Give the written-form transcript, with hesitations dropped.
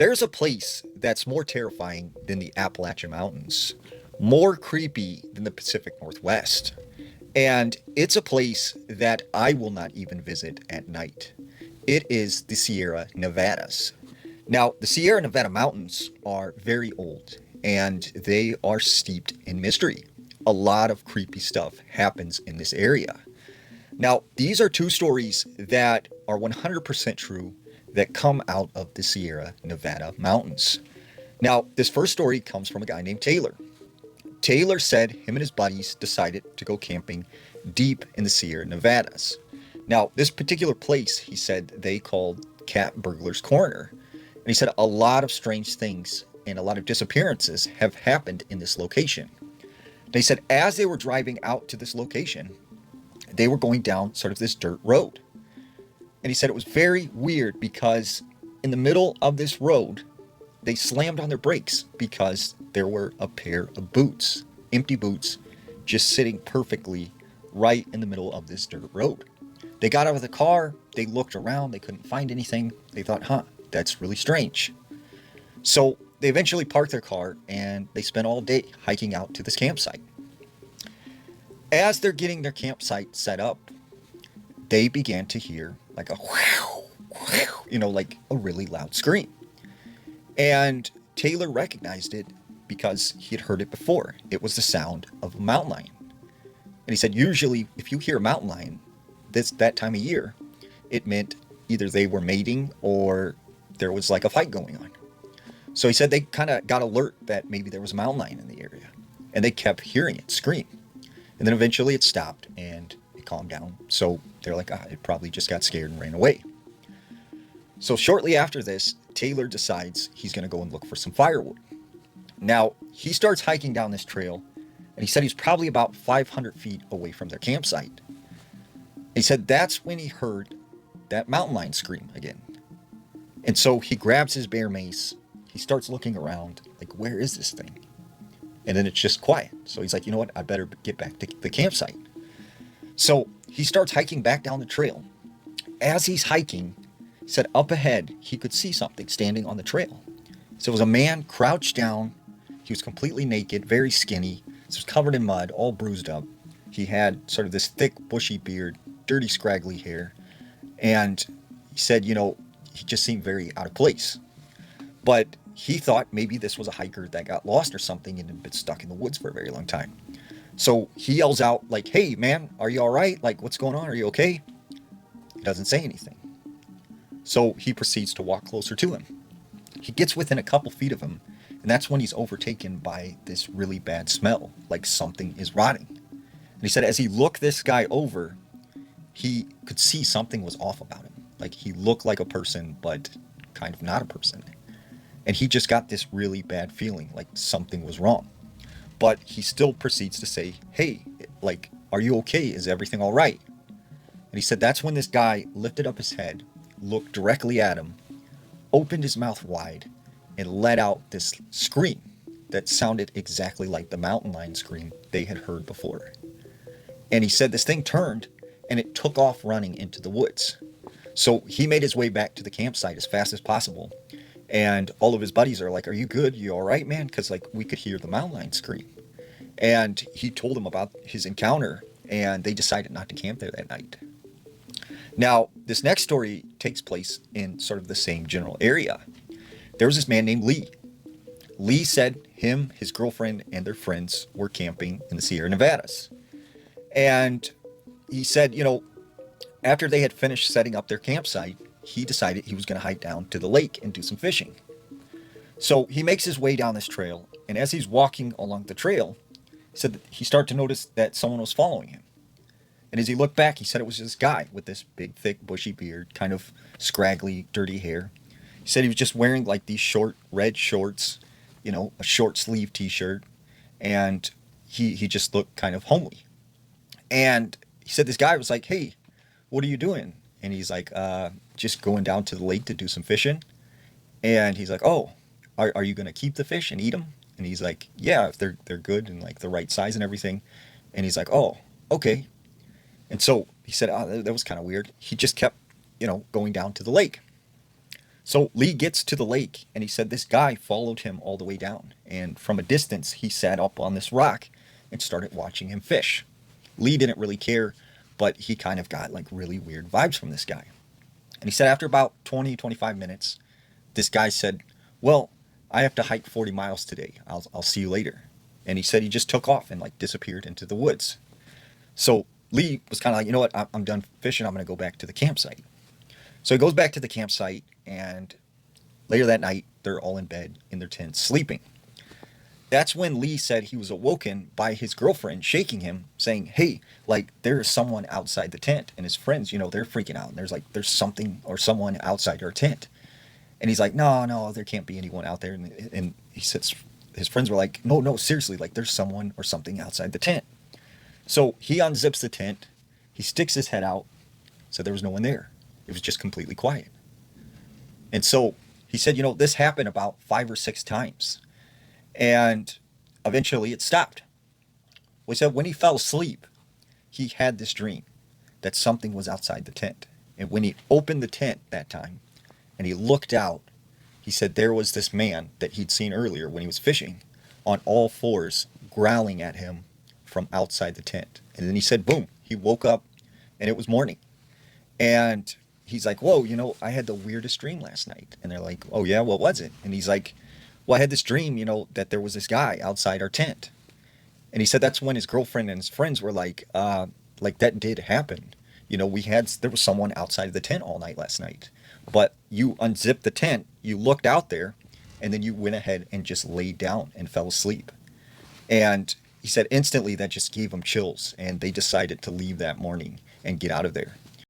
There's a place that's more terrifying than the Appalachian Mountains, more creepy than the Pacific Northwest. And it's a place that I will not even visit at night. It is the Sierra Nevadas. Now, the Sierra Nevada mountains are very old and they are steeped in mystery. A lot of creepy stuff happens in this area. Now, these are two stories that are 100% true that come out of the Sierra Nevada mountains. Now, this first story comes from a guy named Taylor. Taylor said him and his buddies decided to go camping deep in the Sierra Nevadas. Now, this particular place, he said, they called Cat Burglar's Corner. And he said a lot of strange things and a lot of disappearances have happened in this location. They said as they were driving out to this location, they were going down sort of this dirt road. And he said it was very weird because in the middle of this road, they slammed on their brakes because there were a pair of boots, empty boots, just sitting perfectly right in the middle of this dirt road. They got out of the car, they looked around, they couldn't find anything. They thought, that's really strange. So they eventually parked their car and they spent all day hiking out to this campsite. As they're getting their campsite set up, they began to hear like a whew, whew, like a really loud scream. And Taylor recognized it because he had heard it before. It was the sound of a mountain lion. And he said, usually if you hear a mountain lion that time of year, it meant either they were mating or there was like a fight going on. So he said they kind of got alert that maybe there was a mountain lion in the area. And they kept hearing it scream. And then eventually it stopped and it calmed down. So they're like, it probably just got scared and ran away. So shortly after this, Taylor decides he's going to go and look for some firewood. Now, he starts hiking down this trail, and he said he's probably about 500 feet away from their campsite. He said that's when he heard that mountain lion scream again. And so he grabs his bear mace, he starts looking around, like, where is this thing? And then it's just quiet. So he's like, you know what, I better get back to the campsite. So he starts hiking back down the trail. As he's hiking, he said up ahead, he could see something standing on the trail. So it was a man crouched down. He was completely naked, very skinny. He was covered in mud, all bruised up. He had sort of this thick, bushy beard, dirty, scraggly hair. And he said, he just seemed very out of place. But he thought maybe this was a hiker that got lost or something and had been stuck in the woods for a very long time. So he yells out like, hey, man, are you all right? Like, what's going on? Are you okay? He doesn't say anything. So he proceeds to walk closer to him. He gets within a couple feet of him, and that's when he's overtaken by this really bad smell, like something is rotting. And he said as he looked this guy over, he could see something was off about him. Like he looked like a person, but kind of not a person. And he just got this really bad feeling like something was wrong. But he still proceeds to say, hey, like, are you okay? Is everything all right? And he said that's when this guy lifted up his head, looked directly at him, opened his mouth wide, and let out this scream that sounded exactly like the mountain lion scream they had heard before. And he said this thing turned and it took off running into the woods. So he made his way back to the campsite as fast as possible. And all of his buddies are like, are you good? You all right, man? Because like we could hear the mountain lion scream. And he told them about his encounter and they decided not to camp there that night. Now, this next story takes place in sort of the same general area. There was this man named Lee. Lee said him, his girlfriend, and their friends were camping in the Sierra Nevadas. And he said, after they had finished setting up their campsite, he decided he was going to hike down to the lake and do some fishing. So he makes his way down this trail, and as he's walking along the trail, he said that he started to notice that someone was following him. And as he looked back, he said it was this guy with this big, thick, bushy beard, kind of scraggly, dirty hair. He said he was just wearing like these short red shorts, a short sleeve t-shirt, and he just looked kind of homely. And he said this guy was like, hey, what are you doing? And he's like, just going down to the lake to do some fishing. And he's like, oh, are you going to keep the fish and eat them? And he's like, yeah, if they're good and like the right size and everything. And he's like, oh, okay. And so he said, that was kind of weird. He just kept, going down to the lake. So Lee gets to the lake and he said this guy followed him all the way down. And from a distance, he sat up on this rock and started watching him fish. Lee didn't really care, but he kind of got like really weird vibes from this guy. And he said after about 20, 25 minutes, this guy said, well, I have to hike 40 miles today. I'll see you later. And he said he just took off and like disappeared into the woods. So Lee was kind of like, you know what, I'm done fishing. I'm going to go back to the campsite. So he goes back to the campsite, and later that night, they're all in bed in their tents sleeping. That's when Lee said he was awoken by his girlfriend shaking him, saying, hey, like there's someone outside the tent. And his friends, they're freaking out. And there's something or someone outside our tent. And he's like, no, no, there can't be anyone out there. And he says, his friends were like, no, no, seriously, like there's someone or something outside the tent. So he unzips the tent, he sticks his head out, so there was no one there. It was just completely quiet. And so he said, this happened about 5 or 6 times. And eventually it stopped. Well, he said when he fell asleep, he had this dream that something was outside the tent. And when he opened the tent that time and he looked out, he said there was this man that he'd seen earlier when he was fishing on all fours growling at him from outside the tent. And then he said, boom, he woke up and it was morning. And he's like, whoa, I had the weirdest dream last night. And they're like, oh yeah, what was it? And he's like, well, I had this dream, that there was this guy outside our tent. And he said that's when his girlfriend and his friends were like that did happen. There was someone outside the tent all night last night. But you unzipped the tent, you looked out there, and then you went ahead and just laid down and fell asleep. And he said instantly that just gave him chills, and they decided to leave that morning and get out of there.